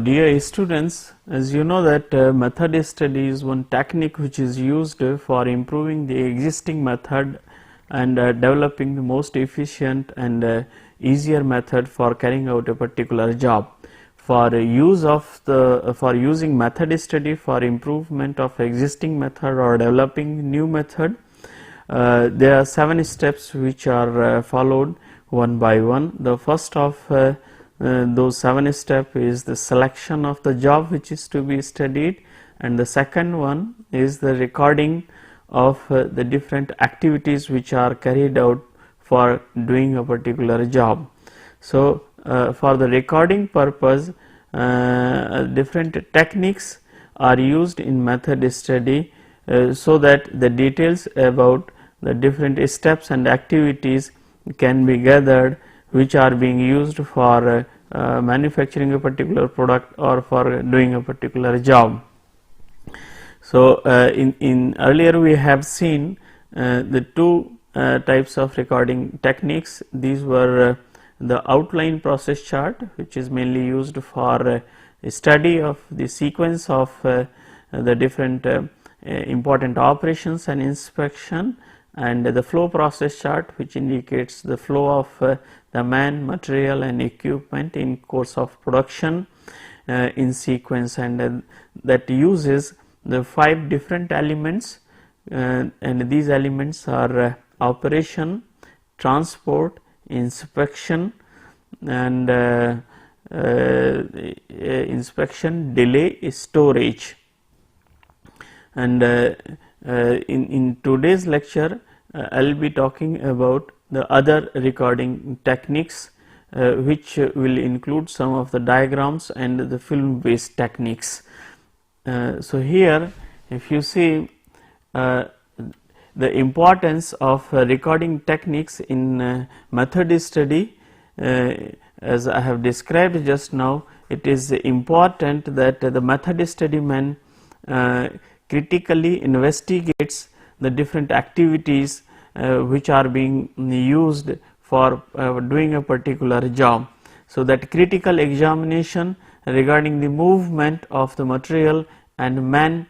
dear students, as you know that method study is one technique which is used for improving the existing method and developing the most efficient and easier method for carrying out a particular job. For using method study for improvement of existing method or developing new method, there are 7 steps which are followed one by one. The first of those 7 steps is the selection of the job which is to be studied, and the second one is the recording of the different activities which are carried out for doing a particular job. So, for the recording purpose, different techniques are used in method study so that the details about the different steps and activities can be gathered which are being used for manufacturing a particular product or for doing a particular job. So, in earlier we have seen the 2 types of recording techniques. These were the outline process chart, which is mainly used for study of the sequence of the different important operations and inspection, and the flow process chart, which indicates the flow of the man, material and equipment in course of production in sequence, and that uses the 5 different elements, and these elements are operation, transport, inspection and inspection, delay, storage. And in today's lecture I will be talking about the other recording techniques which will include some of the diagrams and the film based techniques. So, here if you see the importance of recording techniques in method study, as I have described just now, it is important that the method study man critically investigates the different activities which are being used for doing a particular job. So, that critical examination regarding the movement of the material and man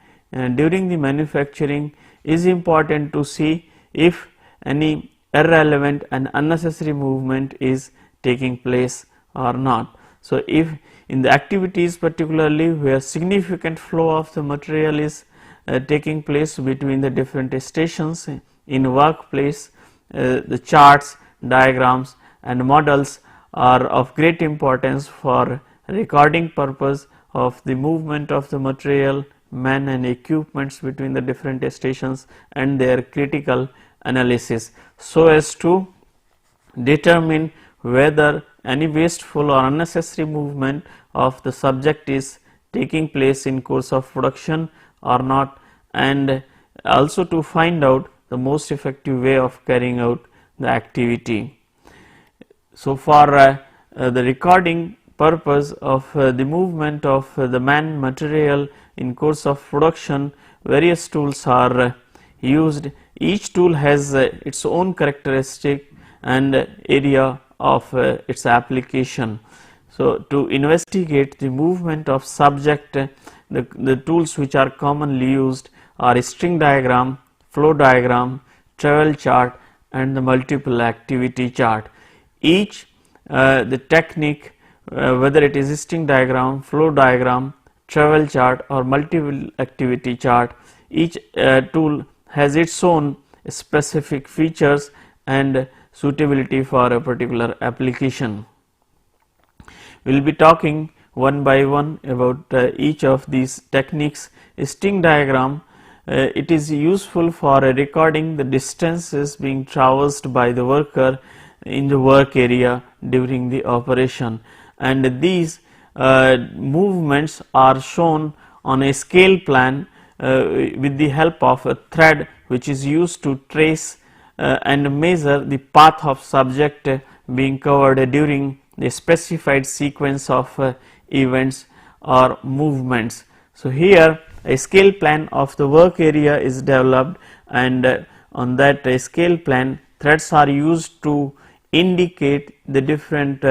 during the manufacturing is important to see if any irrelevant and unnecessary movement is taking place or not. So, if in the activities particularly where significant flow of the material is taking place between the different stations in workplace, the charts, diagrams and models are of great importance for recording purpose of the movement of the material, man and equipments between the different stations and their critical analysis, so as to determine whether any wasteful or unnecessary movement of the subject is taking place in course of production or not, and also to find out the most effective way of carrying out the activity. So, for the recording purpose of the movement of the man, material in course of production, various tools are used. Each tool has its own characteristic and area of its application. So, to investigate the movement of subject, the tools which are commonly used are string diagram, flow diagram, travel chart and the multiple activity chart. Each the technique, whether it is string diagram, flow diagram, travel chart or multiple activity chart, each tool has its own specific features and suitability for a particular application. We will be talking one by one about each of these techniques. String diagram, it is useful for recording the distances being traversed by the worker in the work area during the operation, and these movements are shown on a scale plan with the help of a thread which is used to trace and measure the path of subject being covered during the specified sequence of events or movements. So, here a scale plan of the work area is developed, and on that scale plan threads are used to indicate the different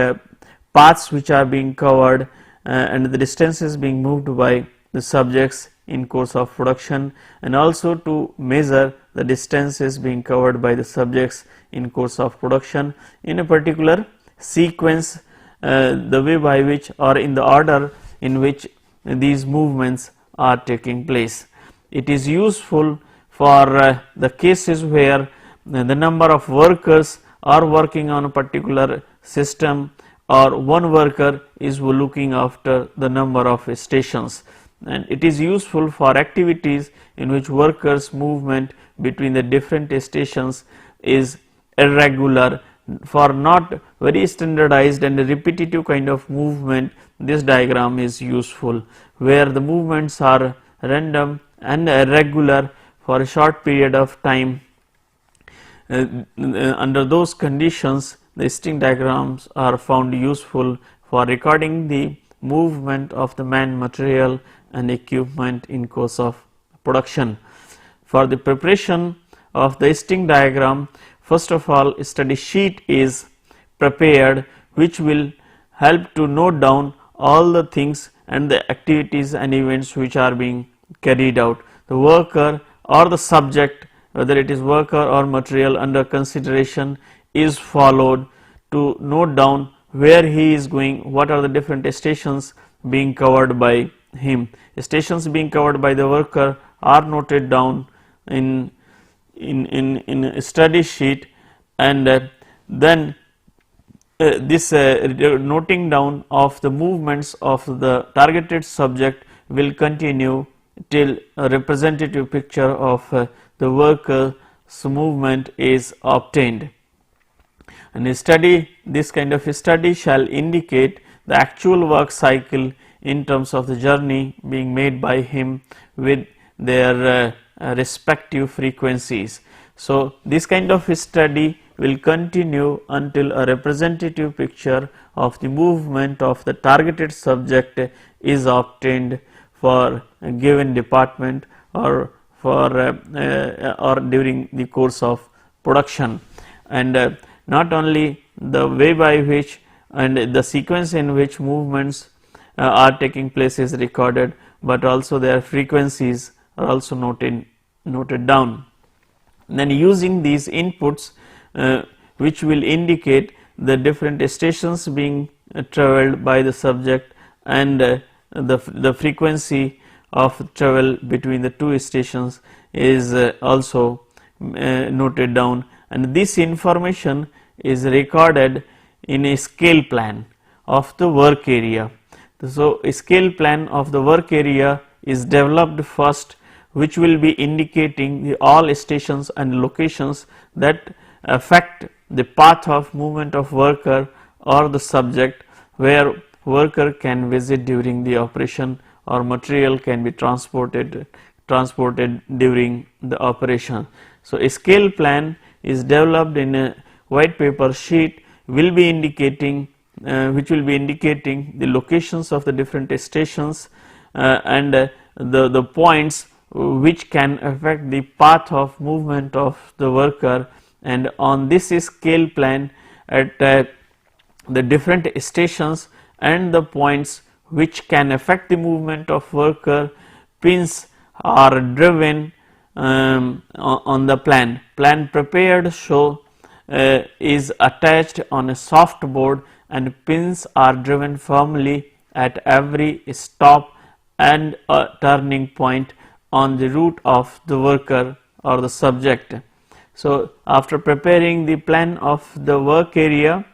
paths which are being covered and the distance is being moved by the subjects in course of production, and also to measure the distances being covered by the subjects in course of production in a particular sequence, the way by which or in the order in which these movements are taking place. It is useful for the cases where the number of workers are working on a particular system, or one worker is looking after the number of stations, and it is useful for activities in which workers movement between the different stations is irregular. For not very standardized and repetitive kind of movement, this diagram is useful. Where the movements are random and irregular for a short period of time, under those conditions the string diagrams are found useful for recording the movement of the man, material and equipment in course of production. For the preparation of the string diagram, first of all, a study sheet is prepared which will help to note down all the things and the activities and events which are being carried out. The worker or the subject, whether it is worker or material under consideration, is followed to note down where he is going, what are the different stations being covered by him. Stations being covered by the worker are noted down in a study sheet, and then this noting down of the movements of the targeted subject will continue till a representative picture of the worker's movement is obtained. And this kind of a study shall indicate the actual work cycle in terms of the journey being made by him with their respective frequencies. So, this kind of a study will continue until a representative picture of the movement of the targeted subject is obtained for a given department or or during the course of production. And not only the way by which and the sequence in which movements are taking place is recorded, but also their frequencies are also noted down. Then using these inputs which will indicate the different stations being travelled by the subject and the frequency of travel between the two stations is also noted down, and this information is recorded in a scale plan of the work area. So, a scale plan of the work area is developed first, which will be indicating the all stations and locations that affect the path of movement of worker or the subject, where worker can visit during the operation or material can be transported during the operation. So, a scale plan is developed in a white paper sheet will be indicating which will be indicating the locations of the different stations and the points which can affect the path of movement of the worker, and on this scale plan at the different stations and the points which can affect the movement of worker, pins are driven on the plan. Plan prepared show is attached on a soft board, and pins are driven firmly at every stop and a turning point on the route of the worker or the subject. So, after preparing the plan of the work area,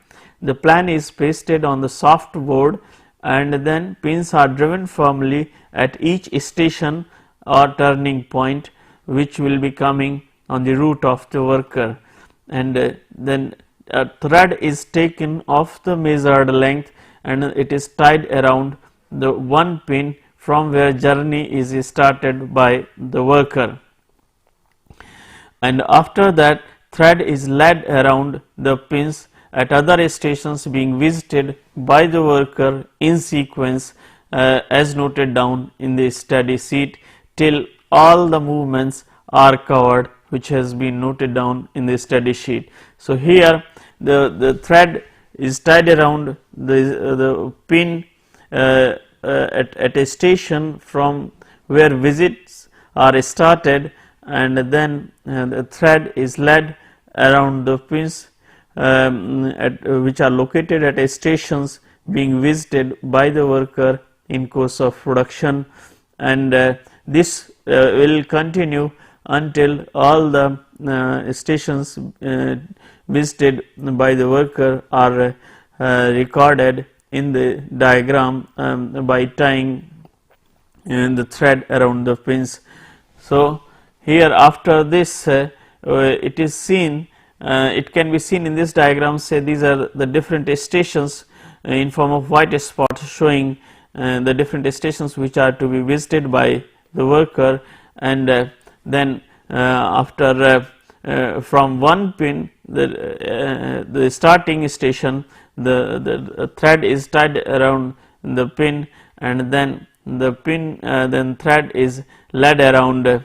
the plan is pasted on the soft board, and then pins are driven firmly at each station or turning point which will be coming on the route of the worker, and then a thread is taken of the measured length and it is tied around the one pin from where journey is started by the worker, and after that thread is led around the pins at other stations being visited by the worker in sequence as noted down in the study sheet till all the movements are covered which has been noted down in the study sheet. So, here the thread is tied around the pin at a station from where visits are started, and then the thread is led around the pins which are located at a stations being visited by the worker in course of production, and this will continue until all the stations visited by the worker are recorded in the diagram by tying the thread around the pins. So, here after this it is seen, it can be seen in this diagram, say these are the different stations in form of white spots showing the different stations which are to be visited by the worker, and then after from one pin, the starting station, the thread is tied around the pin, and then the pin then thread is led around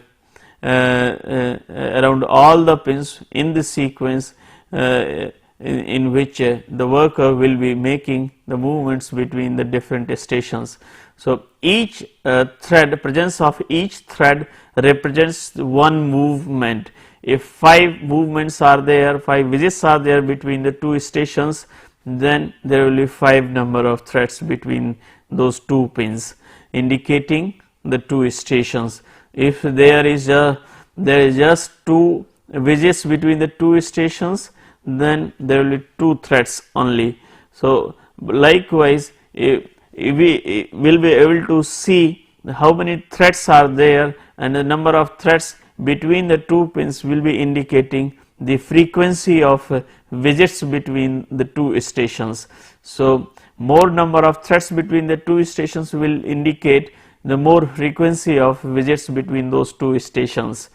around all the pins in the sequence in which the worker will be making the movements between the different stations. So, each thread, presence of each thread represents one movement. If 5 movements are there, 5 visits are there between the 2 stations, then there will be 5 number of threads between those 2 pins, indicating the 2 stations. If there is just 2 visits between the 2 stations, then there will be 2 threads only. So, likewise, we will be able to see how many threads are there, and the number of threads between the 2 pins will be indicating the frequency of visits between the 2 stations. So, more number of threads between the 2 stations will indicate the more frequency of visits between those 2 stations.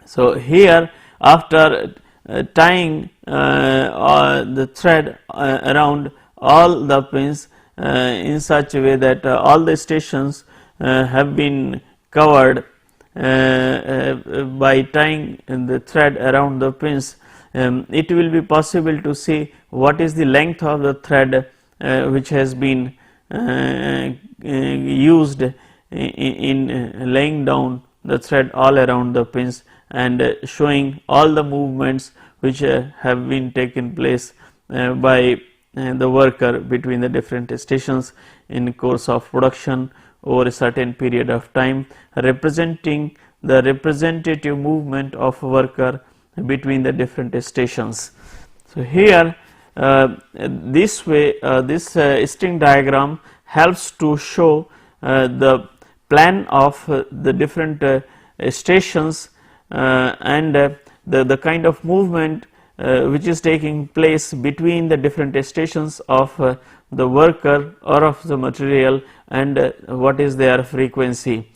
So, here after tying the thread around all the pins in such a way that all the stations have been covered by tying the thread around the pins, it will be possible to see what is the length of the thread which has been used in laying down the thread all around the pins, and showing all the movements which have been taken place by the worker between the different stations in course of production over a certain period of time, representing the representative movement of worker between the different stations. So, here this way this string diagram helps to show the plan of the different stations and the kind of movement which is taking place between the different stations of the worker or of the material, and what is their frequency.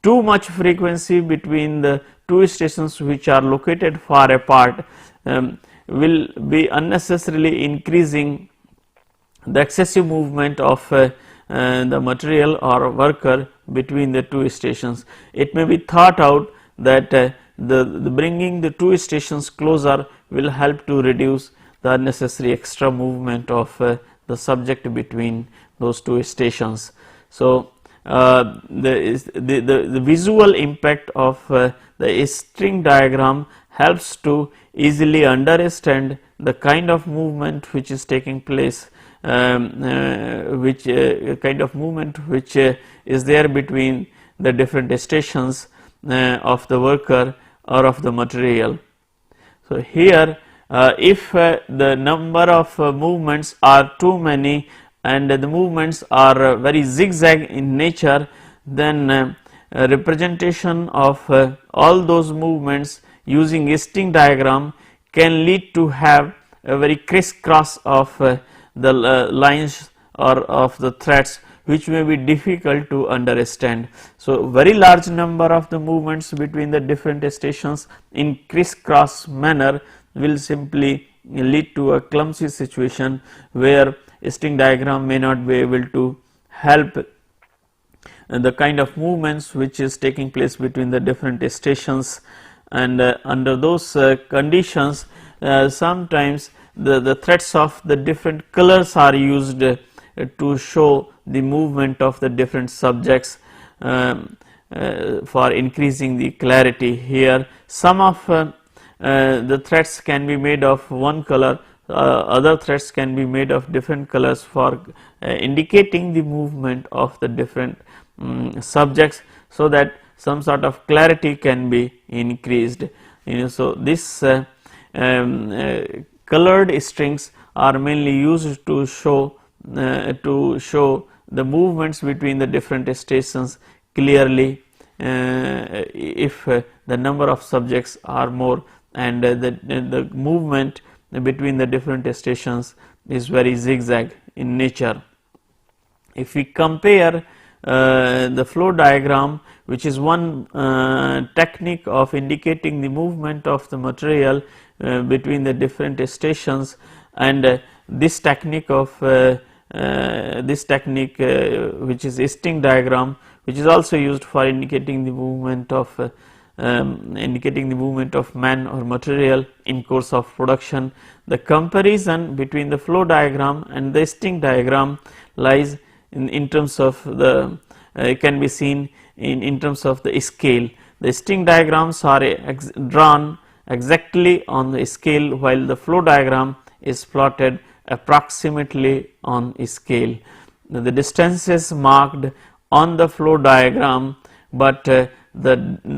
Too much frequency between the 2 stations which are located far apart will be unnecessarily increasing the excessive movement of the material or worker between the 2 stations. It may be thought out that the bringing the 2 stations closer will help to reduce the unnecessary extra movement of the subject between those 2 stations. So, the visual impact of the string diagram helps to easily understand the kind of movement which is taking place, which kind of movement which is there between the different stations of the worker or of the material. So, here if the number of movements are too many and the movements are very zigzag in nature, then representation of all those movements using a string diagram can lead to have a very crisscross of the lines or of the threads, which may be difficult to understand. So, very large number of the movements between the different stations in crisscross manner will simply lead to a clumsy situation where a string diagram may not be able to help the kind of movements which is taking place between the different stations, and under those conditions sometimes the threads of the different colors are used to show the movement of the different subjects for increasing the clarity. Here some of the threads can be made of one color, other threads can be made of different colors for indicating the movement of the different subjects, so that some sort of clarity can be increased. So this colored strings are mainly used to show the movements between the different stations clearly if the number of subjects are more, and the movement between the different stations is very zigzag in nature. If we compare the flow diagram, which is one technique of indicating the movement of the material between the different stations, and this technique of which is sting diagram, which is also used for indicating the movement of man or material in course of production. The comparison between the flow diagram and the sting diagram lies in terms of the can be seen in terms of the scale. The sting diagrams are drawn exactly on the scale, while the flow diagram is plotted approximately on scale. Now, the distances marked on the flow diagram, but the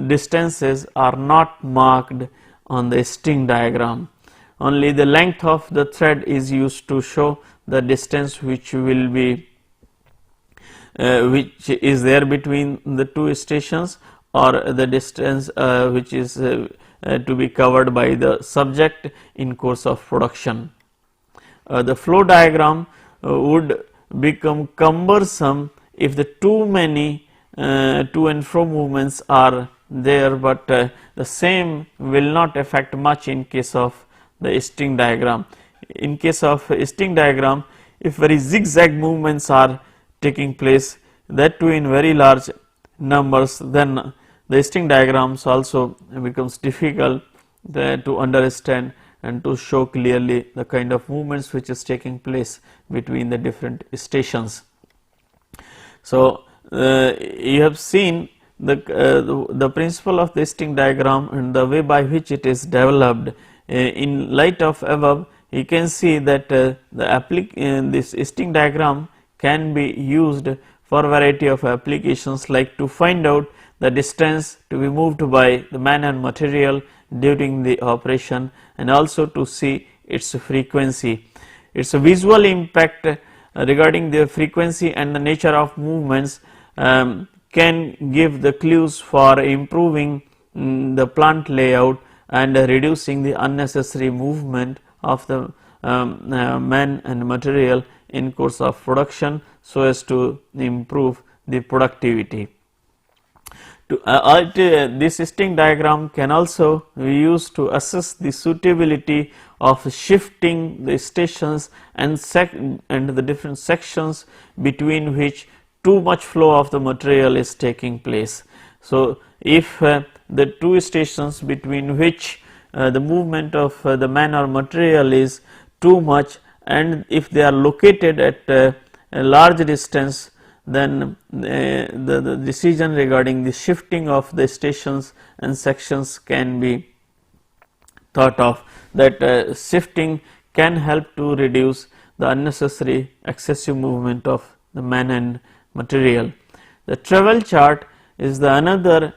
distances are not marked on the sting diagram. Only the length of the thread is used to show the distance which will be which is there between the two stations, or the distance which is to be covered by the subject in course of production. The flow diagram would become cumbersome if the too many to and fro movements are there, but the same will not affect much in case of the sting diagram. In case of sting diagram, if very zigzag movements are taking place, that too in very large numbers, then the sting diagrams also becomes difficult to understand and to show clearly the kind of movements which is taking place between the different stations. So, you have seen the principle of the sting diagram and the way by which it is developed. In light of above, you can see that this sting diagram can be used for variety of applications, like to find out the distance to be moved by the man and material during the operation, and also to see its frequency. Its visual impact regarding the frequency and the nature of movements can give the clues for improving the plant layout and reducing the unnecessary movement of the man and material in course of production, so as to improve the productivity. This sting diagram can also be used to assess the suitability of shifting the stations and the different sections between which too much flow of the material is taking place. So, if the two stations between which the movement of the man or material is too much, and if they are located at a large distance, then the decision regarding the shifting of the stations and sections can be thought of. That shifting can help to reduce the unnecessary excessive movement of the man and material. The travel chart is the another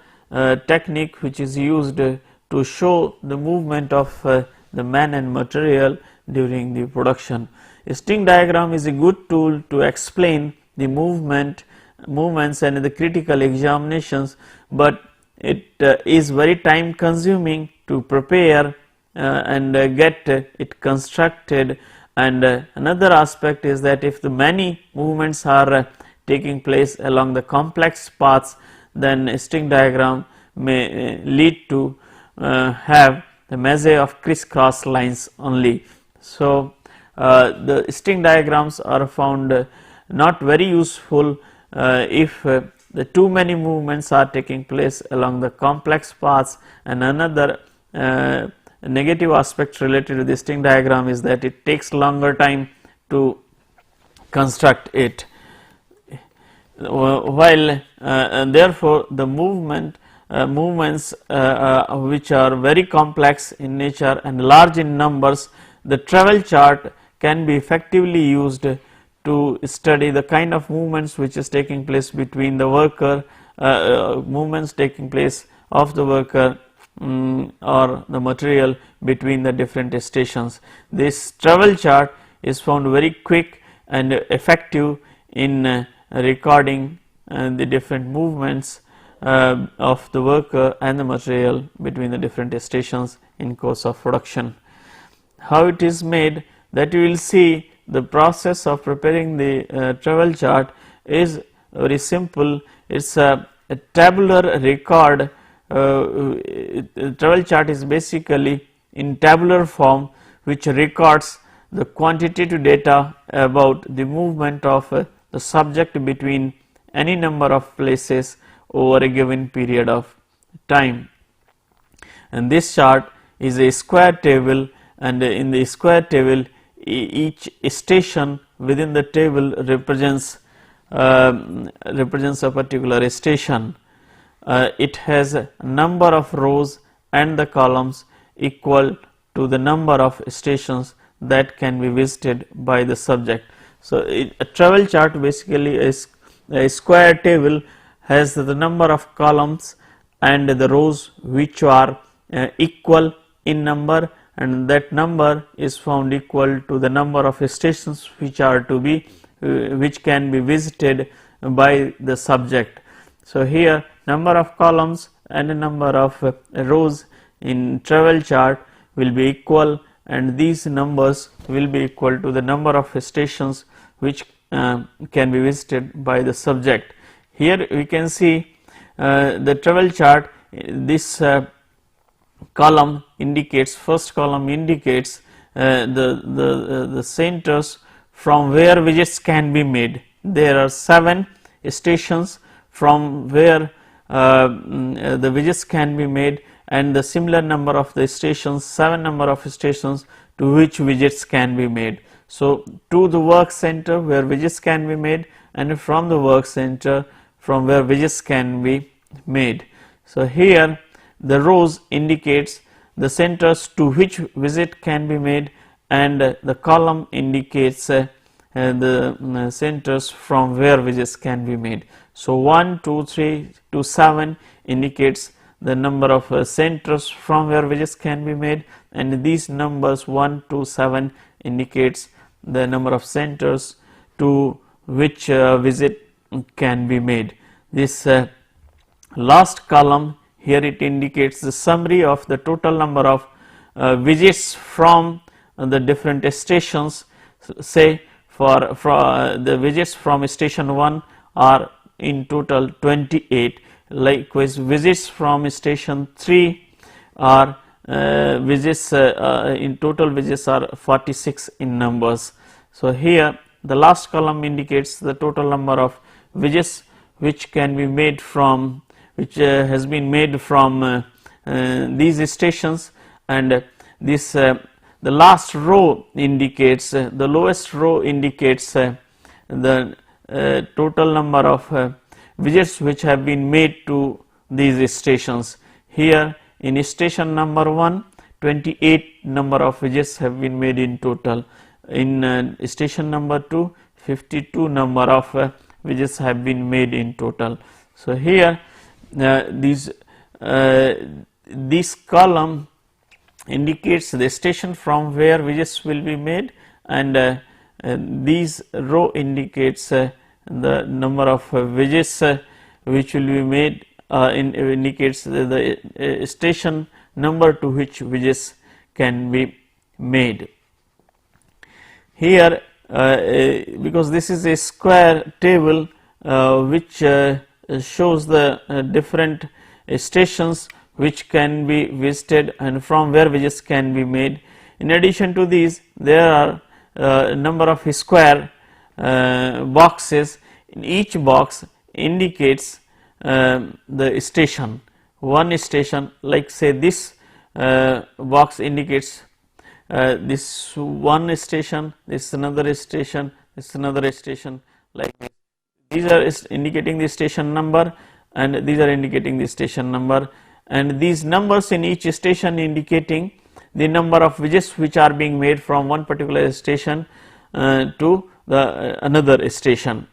technique which is used to show the movement of the man and material during the production. A sting diagram is a good tool to explain the movements and the critical examinations, but it is very time consuming to prepare and get it constructed. And another aspect is that if the many movements are taking place along the complex paths, then a sting diagram may lead to have the maze of crisscross lines only. So, the sting diagrams are found not very useful if the too many movements are taking place along the complex paths. And another negative aspect related to the sting diagram is that it takes longer time to construct it. While and therefore, the movements which are very complex in nature and large in numbers, the travel chart can be effectively used to study the kind of movements which is taking place between the worker, movements taking place of the worker or the material between the different stations. This travel chart is found very quick and effective in recording the different movements of the worker and the material between the different stations in course of production. How it is made, that you will see. The process of preparing the travel chart is very simple. It is a tabular record. Travel chart is basically in tabular form, which records the quantitative data about the movement of the subject between any number of places over a given period of time. And this chart is a square table, and in the square table each station within the table represents a particular station. It has a number of rows and the columns equal to the number of stations that can be visited by the subject. So, a travel chart basically is a square table, has the number of columns and the rows which are equal in number, and that number is found equal to the number of stations which are to be which can be visited by the subject. So, here number of columns and a number of rows in travel chart will be equal, and these numbers will be equal to the number of stations which can be visited by the subject. Here we can see the travel chart. This column indicates, first column indicates the centers from where visits can be made. There are 7 stations from where the visits can be made, and the similar number of the stations, 7 number of stations to which visits can be made. So, to the work center where visits can be made, and from the work center from where visits can be made. So, here the rows indicates the centers to which visit can be made, and the column indicates the centers from where visits can be made. So, 1, 2, 3 to 7 indicates the number of centers from where visits can be made, and these numbers 1 to 7 indicates the number of centers to which visit can be made. This last column, here it indicates the summary of the total number of visits from the different stations. Say for the visits from station 1 are in total 28. Likewise, visits from station 3 are visits in total visits are 46 in numbers. So, here the last column indicates the total number of visits which can be made from, which has been made from these stations, and this the last row indicates, the lowest row indicates the total number of visits which have been made to these stations. Here in station number 1, 28 number of visits have been made in total. In station number 2, 52 number of visits have been made in total. So, here this column indicates the station from where visits will be made, and these row indicates the number of visits which will be made, indicates the station number to which visits can be made. Here because this is a square table which shows the different stations which can be visited and from where visits can be made. In addition to these, there are a number of square boxes. In each box indicates the station. One station, like say this box indicates this one station, this another station, it's another station like this. These are indicating the station number and these are indicating the station number, and these numbers in each station indicating the number of visits which are being made from one particular station to the another station.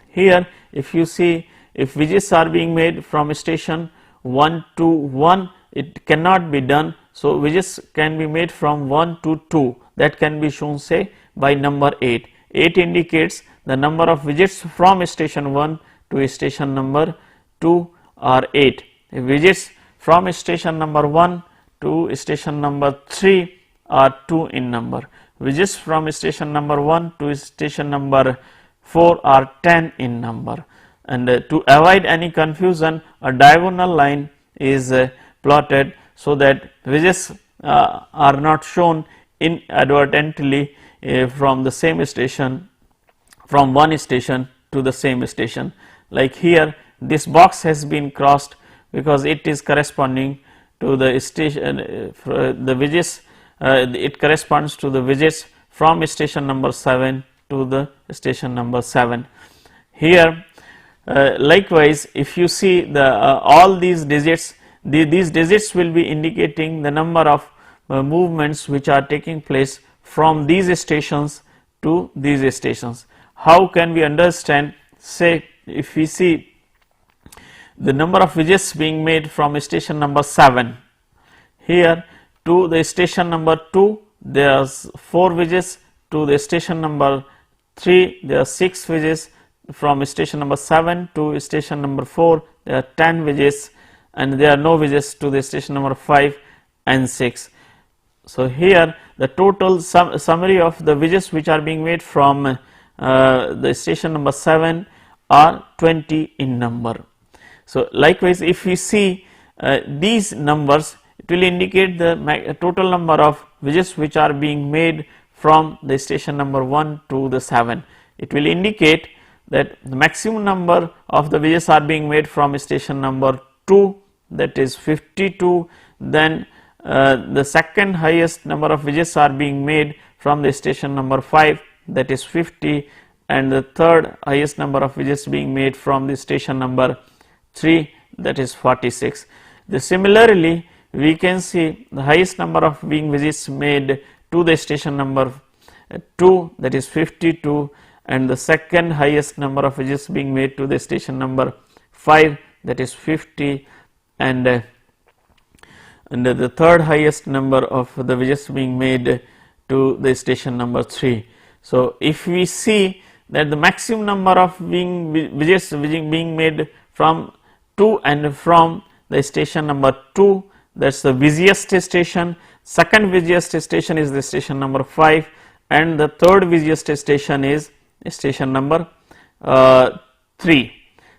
Here if you see, if visits are being made from station 1 to 1, it cannot be done. So visits can be made from 1 to 2, that can be shown say by number 8. 8 indicates the number of visits from station 1 to station number 2 are 8. Visits from station number 1 to station number 3 are 2 in number. Visits from station number 1 to station number 4 are 10 in number. And to avoid any confusion, a diagonal line is plotted so that visits are not shown inadvertently from the same station, from one station to the same station. Like here, this box has been crossed because it is corresponding to the station, the visits, it corresponds to the visits from station number 7 to the station number 7. Here likewise, if you see the all these digits, these digits will be indicating the number of movements which are taking place from these stations to these stations. How can we understand? Say if we see the number of visits being made from station number 7, here to the station number 2 there are 4 visits, to the station number 3 there are 6 visits, from station number 7 to station number 4 there are 10 visits, and there are no visits to the station number 5 and 6. So here the total summary of the visits which are being made from the station number 7 are 20 in number. So likewise, if we see these numbers, it will indicate the total number of visits which are being made from the station number 1 to the 7. It will indicate that the maximum number of the visits are being made from station number 2, that is 52. Then the second highest number of visits are being made from the station number 5, that is 50, and the third highest number of visits being made from the station number 3, that is 46. Similarly, we can see the highest number of visits made to the station number 2, that is 52, and the second highest number of visits being made to the station number 5, that is 50, and the third highest number of the visits being made to the station number 3. So if we see that the maximum number of visits being made from to and from the station number 2, that is the busiest station, second busiest station is the station number 5, and the third busiest station is station number 3.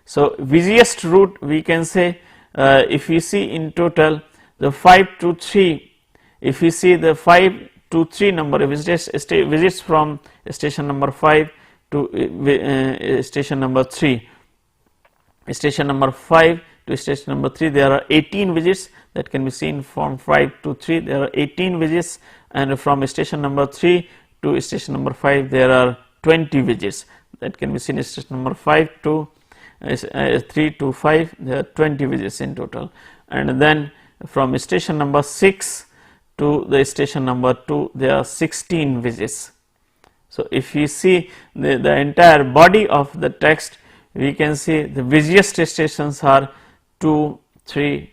So busiest route we can say, if we see in total the 5 to 3, if we see the 5 to 3 number of visits from station number 5 to station number 3, station number 5 to station number 3 there are 18 visits, that can be seen from 5 to 3 there are 18 visits, and from station number 3 to station number 5 there are 20 visits, that can be seen in station number 5 to 3 to 5 there are 20 visits in total, and then from station number 6 to the station number 2 there are 16 visits. So if we see the entire body of the text, we can see the busiest stations are 2, 3,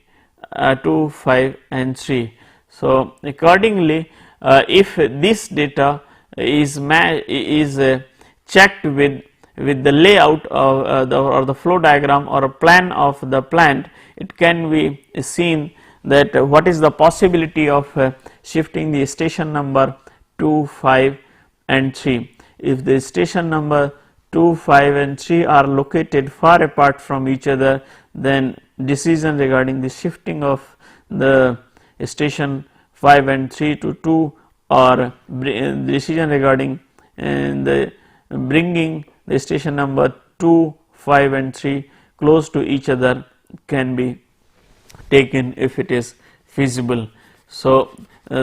2, 5 and 3. So accordingly, if this data is checked with the layout of or the flow diagram or a plan of the plant, it can be seen that what is the possibility of shifting the station number 2, 5 and 3. If the station number 2, 5 and 3 are located far apart from each other, then decision regarding the shifting of the station 5 and 3 to 2 or decision regarding the bringing the station number 2, 5 and 3 close to each other can be taken if it is feasible. So,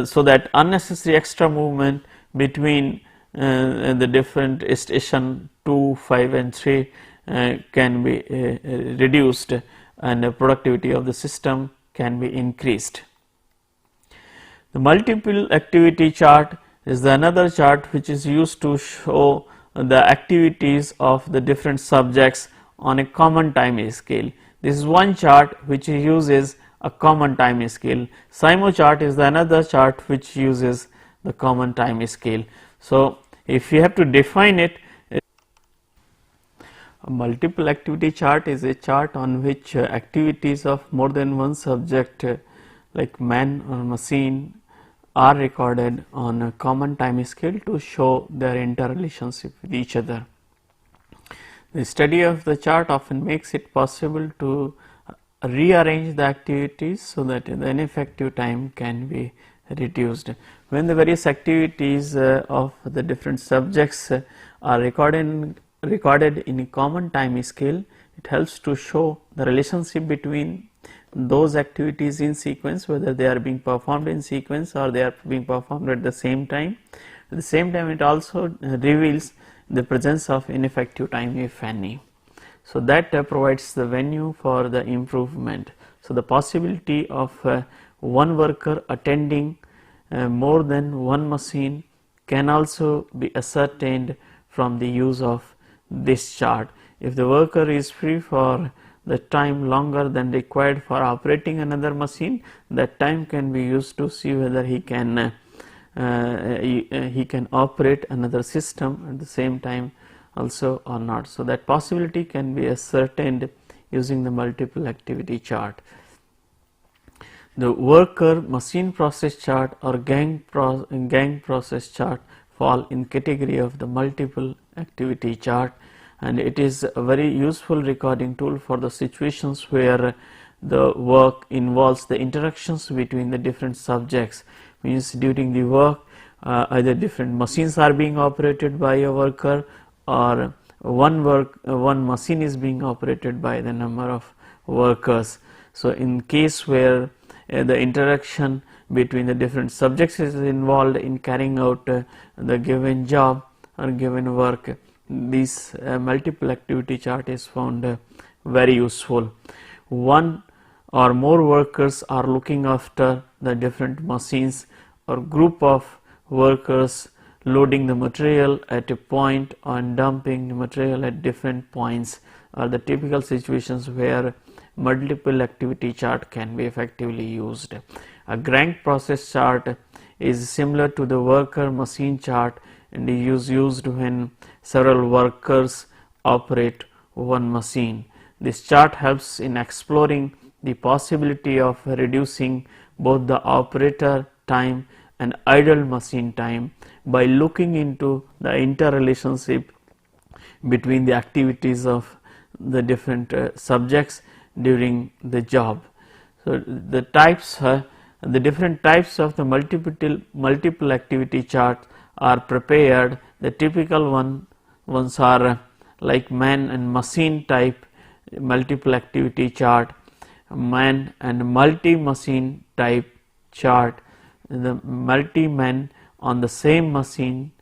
so that unnecessary extra movement between the different station 2, 5 and 3 can be reduced, and the productivity of the system can be increased. The multiple activity chart is the another chart which is used to show the activities of the different subjects on a common time scale. This is one chart which uses a common time scale. SIMO chart is the another chart which uses the common time scale. So, if you have to define it, a multiple activity chart is a chart on which activities of more than one subject like man or machine are recorded on a common time scale to show their interrelationship with each other. The study of the chart often makes it possible to rearrange the activities so that the ineffective time can be reduced. When the various activities of the different subjects are recorded in a common time scale, it helps to show the relationship between those activities in sequence, whether they are being performed in sequence or they are being performed at the same time. At the same time, it also reveals the presence of ineffective time, if any. So, that provides the venue for the improvement. So, the possibility of one worker attending more than one machine can also be ascertained from the use of this chart. If the worker is free for the time longer than required for operating another machine, that time can be used to see whether he can operate another system at the same time also or not. So, that possibility can be ascertained using the multiple activity chart. The worker machine process chart or gang process chart fall in category of the multiple activity chart, and it is a very useful recording tool for the situations where the work involves the interactions between the different subjects. Means during the work either different machines are being operated by a worker, or one machine is being operated by the number of workers. So, in case where the interaction between the different subjects is involved in carrying out the given job or given work, this multiple activity chart is found very useful. One or more workers are looking after the different machines, or group of workers loading the material at a point and dumping the material at different points are the typical situations where multiple activity chart can be effectively used. A gang process chart is similar to the worker machine chart and is used when several workers operate one machine. This chart helps in exploring the possibility of reducing both the operator time and idle machine time by looking into the interrelationship between the activities of the different subjects during the job. So, the different types of the multiple activity chart are prepared. The typical ones are like man and machine type multiple activity chart, man and multi-machine type chart, the multi-man on the same machine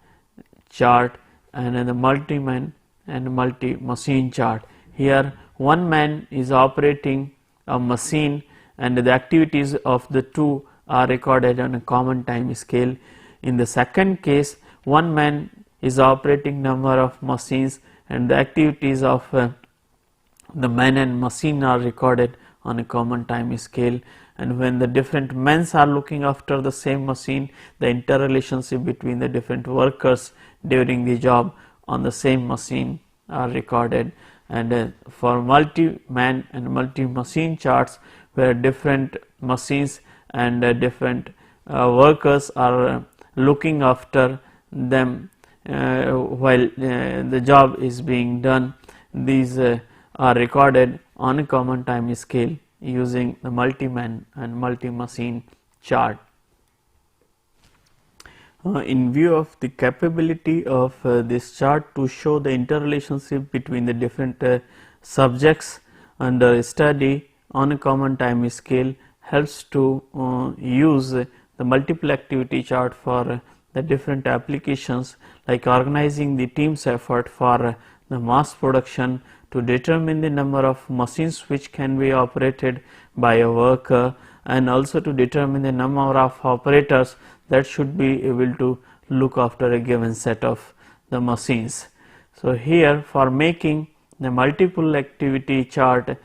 chart, and the multi-man and multi-machine chart. Here one man is operating a machine and the activities of the two are recorded on a common time scale. In the second case, one man is operating number of machines and the activities of the man and machine are recorded on a common time scale, and when the different men are looking after the same machine, the interrelationship between the different workers during the job on the same machine are recorded. And for multi-man and multi-machine charts where different machines and different workers are looking after them while the job is being done, these are recorded on a common time scale using the multi-man and multi-machine chart. In view of the capability of this chart to show the interrelationship between the different subjects under study on a common time scale helps to use the multiple activity chart for the different applications like organizing the team's effort for the mass production, to determine the number of machines which can be operated by a worker, and also to determine the number of operators that should be able to look after a given set of the machines. So, here for making the multiple activity chart,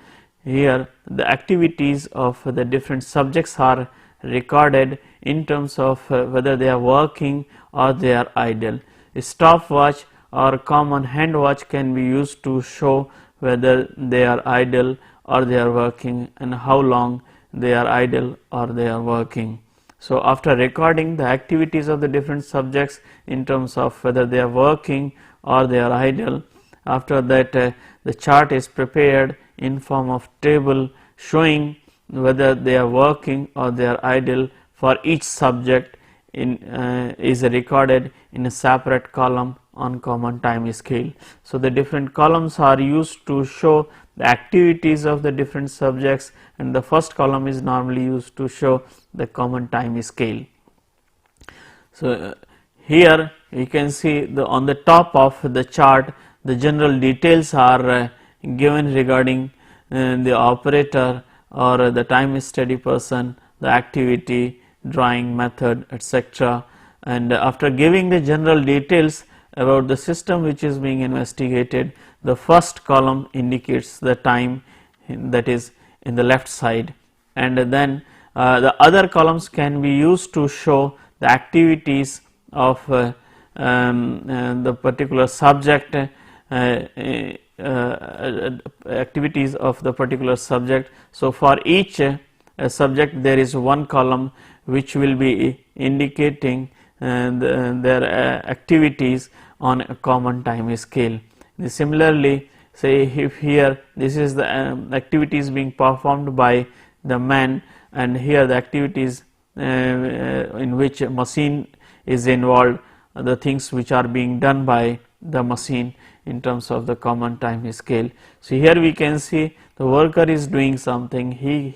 here the activities of the different subjects are recorded in terms of whether they are working or they are idle. A stopwatch or common hand watch can be used to show whether they are idle or they are working, and how long they are idle or they are working. So, after recording the activities of the different subjects in terms of whether they are working or they are idle, after that the chart is prepared in form of table showing whether they are working or they are idle for each subject is recorded in a separate column on common time scale. So, the different columns are used to show the activities of the different subjects, and the first column is normally used to show the common time scale. So, here you can see on the top of the chart the general details are given regarding the operator or the time study person, the activity, drawing method, etc. And after giving the general details about the system which is being investigated, the first column indicates the time, that is in the left side, and then the other columns can be used to show the activities of the particular subject, activities of the particular subject. So, for each subject there is one column which will be indicating their activities on a common time scale. Similarly, say if here this is the activities being performed by the man, and here the activities in which a machine is involved, the things which are being done by the machine in terms of the common time scale. So, here we can see the worker is doing something. He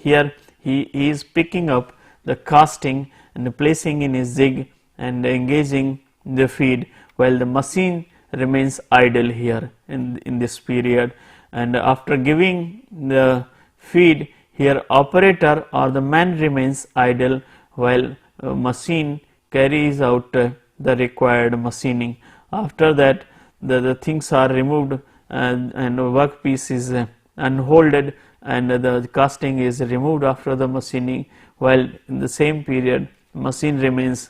is picking up the casting and placing in his zig and engaging the feed, while the machine remains idle here in this period. And after giving the feed, here operator or the man remains idle, while machine carries out the required machining. After that the things are removed and workpiece is unfolded, and the casting is removed after the machining, while in the same period machine remains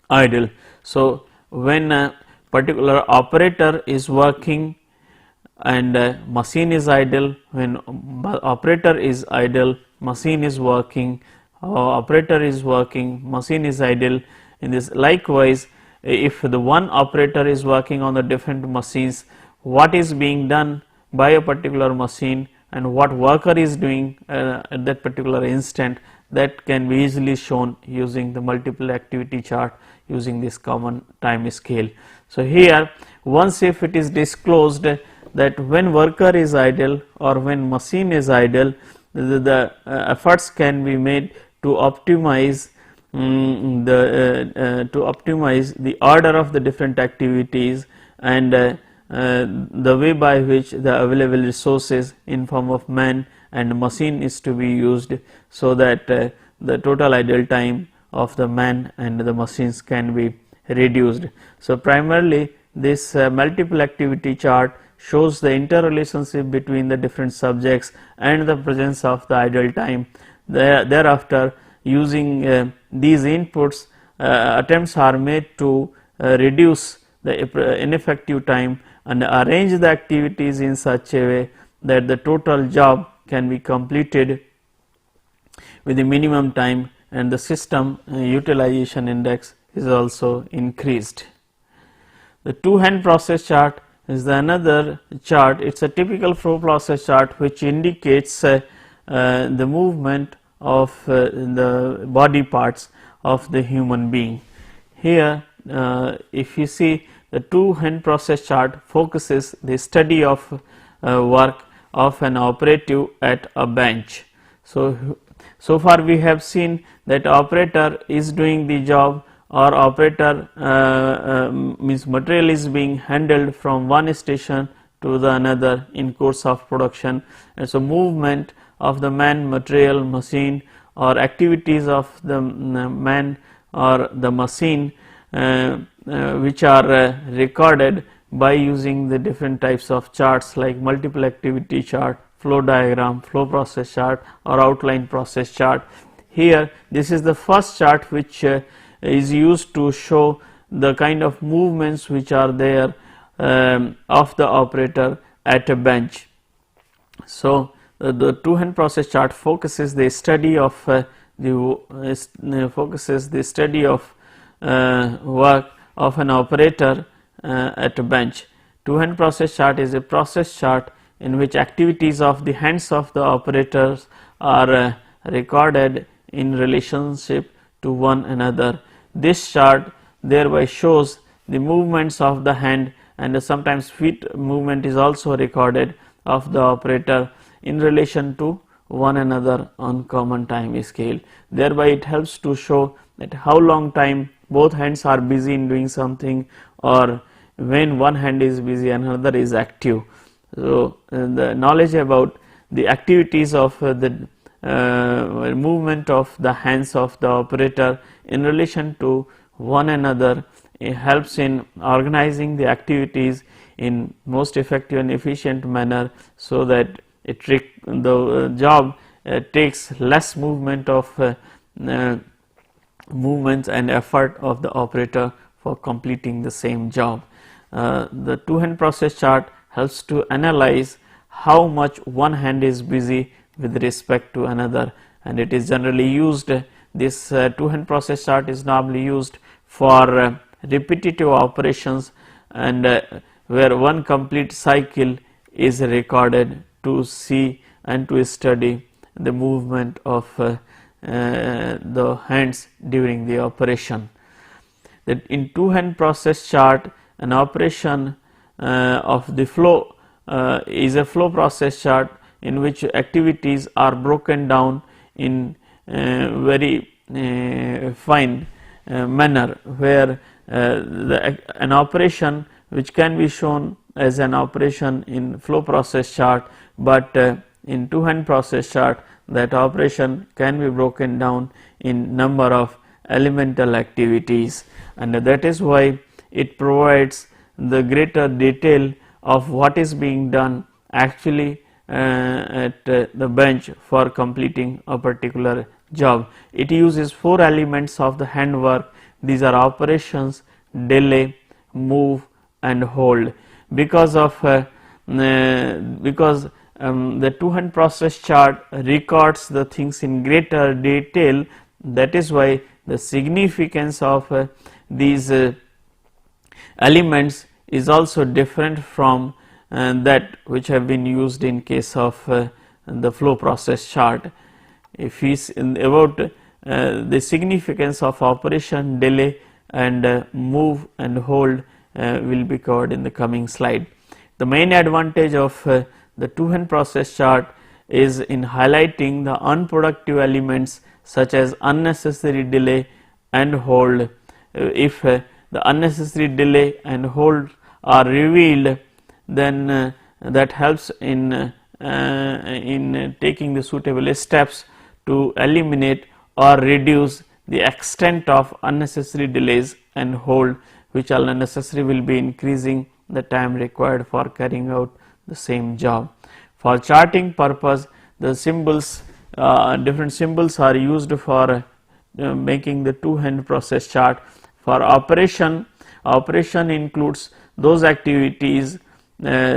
idle. So, when a particular operator is working and machine is idle, when operator is idle, machine is working, operator is working, machine is idle. In this likewise, if the one operator is working on the different machines, what is being done by a particular machine and what worker is doing at that particular instant, that can be easily shown using the multiple activity chart using this common time scale. So, here once if it is disclosed that when worker is idle or when machine is idle, the efforts can be made to optimize the order of the different activities and the way by which the available resources in form of man and machine is to be used, so that the total idle time of the man and the machines can be reduced. So, primarily this multiple activity chart shows the interrelationship between the different subjects and the presence of the idle time. Thereafter, using these inputs, attempts are made to reduce the ineffective time and arrange the activities in such a way that the total job can be completed with the minimum time, and the system utilization index is also increased. The two-hand process chart is another chart. It is a typical flow process chart which indicates the movement of the body parts of the human being. Here if you see, the two-hand process chart focuses the study of work of an operative at a bench. So far we have seen that operator is doing the job or operator means material is being handled from one station to the another in course of production. And so movement of the man, material, machine, or activities of the man or the machine which are recorded by using the different types of charts like multiple activity chart, flow diagram, flow process chart, or outline process chart. Here this is the first chart which is used to show the kind of movements which are there of the operator at a bench. So the two hand process chart focuses the study of work of an operator at a bench. Two hand process chart is a process chart in which activities of the hands of the operators are recorded in relationship to one another. This chart thereby shows the movements of the hand, and sometimes feet movement is also recorded of the operator in relation to one another on common time scale. Thereby it helps to show that how long time both hands are busy in doing something, or when one hand is busy and another is active. So the knowledge about the activities of the movement of the hands of the operator in relation to one another helps in organizing the activities in most effective and efficient manner, so that the job takes less movement of movements and effort of the operator for completing the same job. The two hand process chart helps to analyze how much one hand is busy with respect to another, and it is generally used, this two hand process chart is normally used for repetitive operations, and where one complete cycle is recorded to see and to study the movement of the hands during the operation. That in two hand process chart, an operation of the flow is a flow process chart in which activities are broken down in very fine manner, where an operation which can be shown as an operation in flow process chart, but in two hand process chart that operation can be broken down in number of elemental activities, and that is why it provides the greater detail of what is being done actually at the bench for completing a particular job. It uses 4 elements of the handwork. These are operations, delay, move, and hold. Because the two hand process chart records the things in greater detail, that is why the significance of these elements is also different from that which have been used in case of the flow process chart. If we about the significance of operation, delay, and move and hold will be covered in the coming slide. The main advantage of the two hand process chart is in highlighting the unproductive elements such as unnecessary delay and hold. If the unnecessary delay and hold are revealed, then that helps in taking the suitable steps to eliminate or reduce the extent of unnecessary delays and hold, which are unnecessary, will be increasing the time required for carrying out the same job. For charting purpose, the symbols, different symbols are used for making the two hand process chart. For operation includes those activities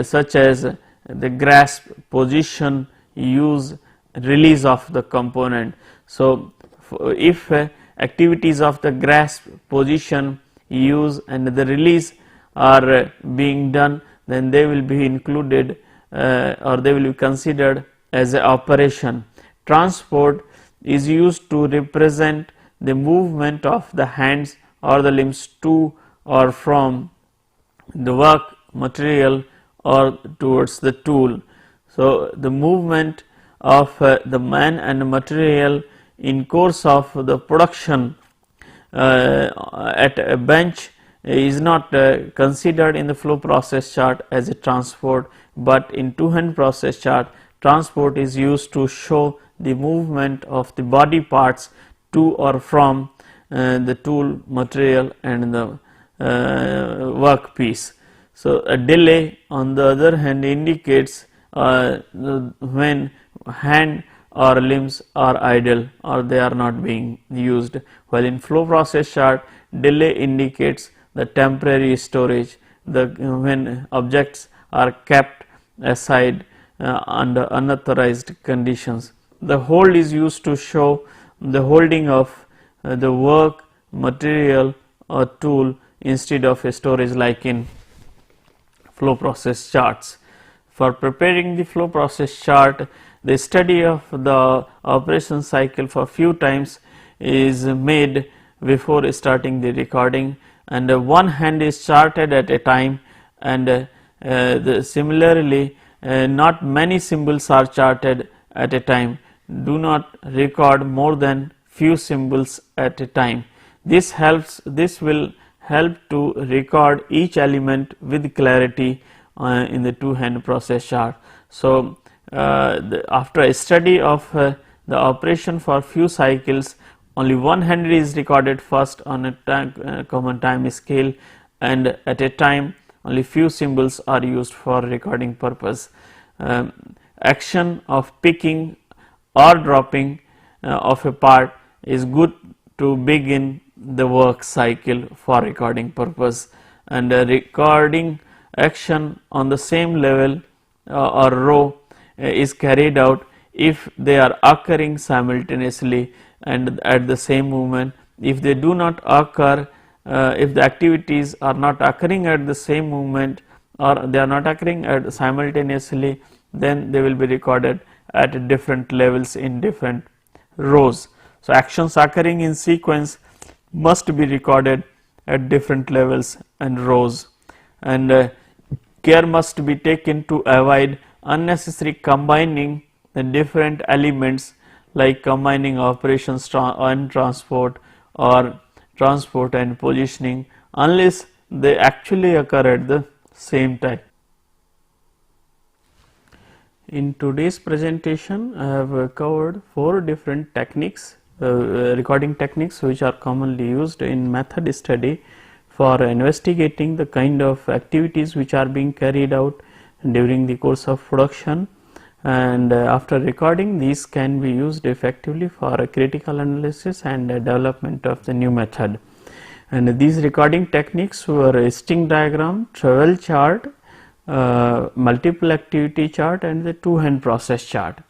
such as the grasp, position, use, release of the component. So if activities of the grasp, position, use, and the release are being done, then they will be included or they will be considered as an operation. Transport is used to represent the movement of the hands or the limbs to or from the work material or towards the tool. So the movement of the man and material in course of the production at a bench is not considered in the flow process chart as a transport, but in two-hand process chart, transport is used to show the movement of the body parts to or from the tool, material and the workpiece. So, a delay on the other hand indicates when hand or limbs are idle or they are not being used, while in flow process chart delay indicates the temporary storage, when objects are kept aside under unauthorized conditions. The hold is used to show the holding of the work, material or tool instead of a storage like in flow process charts. For preparing the flow process chart, the study of the operation cycle for few times is made before starting the recording, and one hand is charted at a time, and similarly not many symbols are charted at a time. Do not record more than few symbols at a time. This will help to record each element with clarity in the two-hand process chart. So, after a study of the operation for few cycles, only one hand is recorded first on a common time scale, and at a time only few symbols are used for recording purpose. Action of picking or dropping of a part is good to begin the work cycle for recording purpose, and recording action on the same level or row is carried out if they are occurring simultaneously and at the same moment. If they do not occur, if the activities are not occurring at the same moment or they are not occurring at simultaneously, then they will be recorded at different levels in different rows. So, actions occurring in sequence must be recorded at different levels and rows, and care must be taken to avoid unnecessary combining the different elements like combining operations and transport or transport and positioning unless they actually occur at the same time. In today's presentation, I have covered 4 different techniques, recording techniques which are commonly used in method study for investigating the kind of activities which are being carried out during the course of production, and after recording these can be used effectively for a critical analysis and development of the new method. And these recording techniques were a sting diagram, travel chart, multiple activity chart and the two-hand process chart.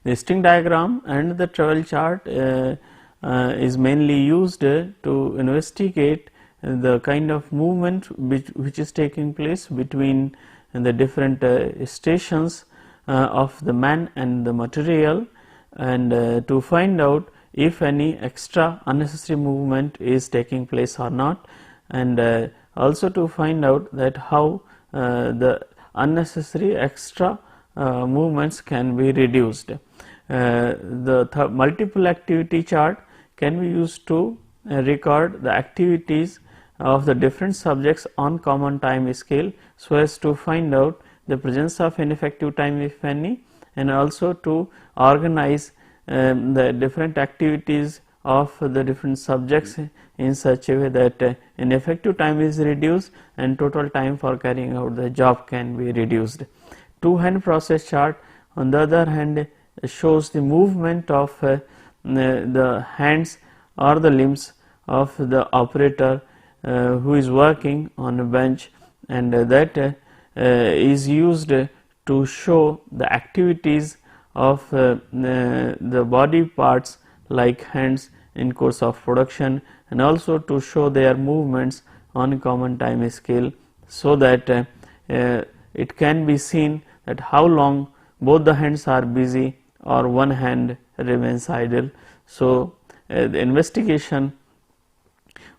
The sting diagram and the travel chart is mainly used to investigate the kind of movement which is taking place between the different stations of the man and the material, and to find out if any extra unnecessary movement is taking place or not, and also to find out that how the unnecessary extra movements can be reduced. The multiple activity chart can be used to record the activities of the different subjects on common time scale, so as to find out the presence of ineffective time if any, and also to organize the different activities of the different subjects in such a way that ineffective time is reduced and total time for carrying out the job can be reduced. Two-hand process chart on the other hand shows the movement of the hands or the limbs of the operator who is working on a bench, and that is used to show the activities of the body parts like hands in course of production, and also to show their movements on a common time scale, so that it can be seen that how long both the hands are busy or one hand remains idle. So, the investigation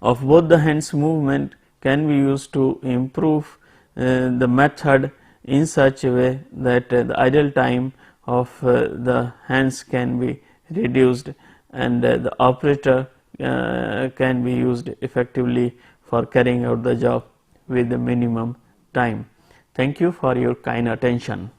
of both the hands movement can be used to improve the method in such a way that the idle time of the hands can be reduced, and the operator can be used effectively for carrying out the job with the minimum time. Thank you for your kind attention.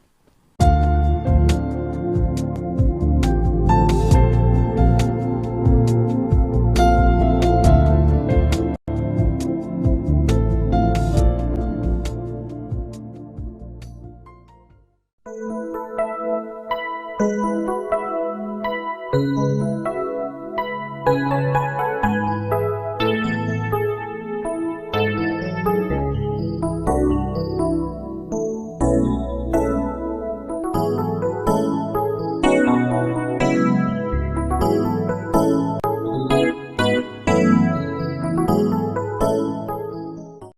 Thank you.